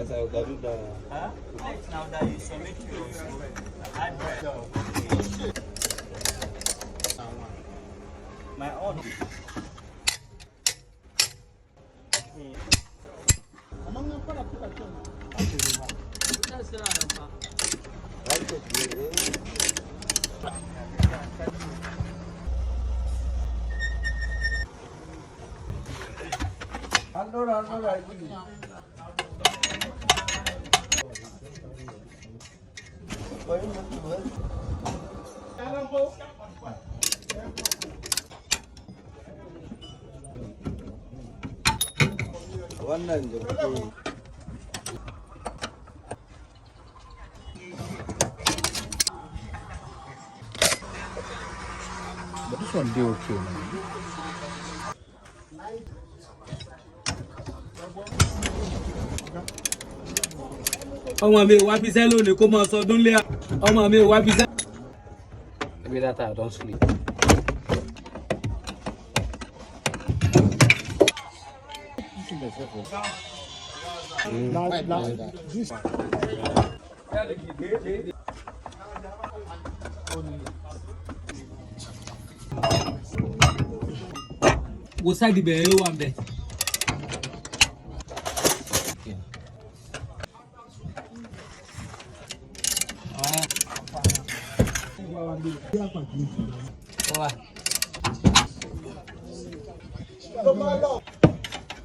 That's how I do that. Huh? Now that you submit your address. My own. Wannan da kuke But this one be okay, man. ọmọ mi wá fi sẹ́ lónìí kó máa sọdún lé ọmọ mi wá fi sẹ́. Maybe that I don't sleep. Wo side bẹ̀rẹ̀ ló wà ń bẹ̀.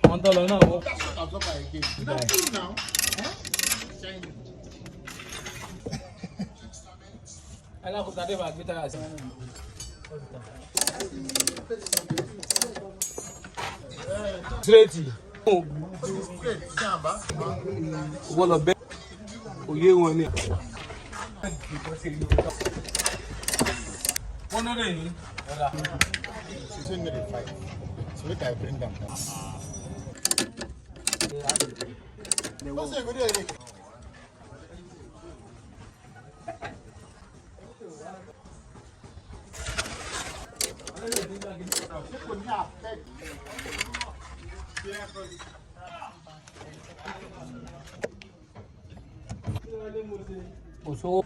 Wọ́n tọ́ lọ náà wọ́n. Alákòóso adé bá gbé táyà sí. Tírètì. Wọ́n lọ bẹ́ẹ̀ òye wọn ni. Wọ́n náà lè ní. So look, I bring them down. What's a good idea? Oso.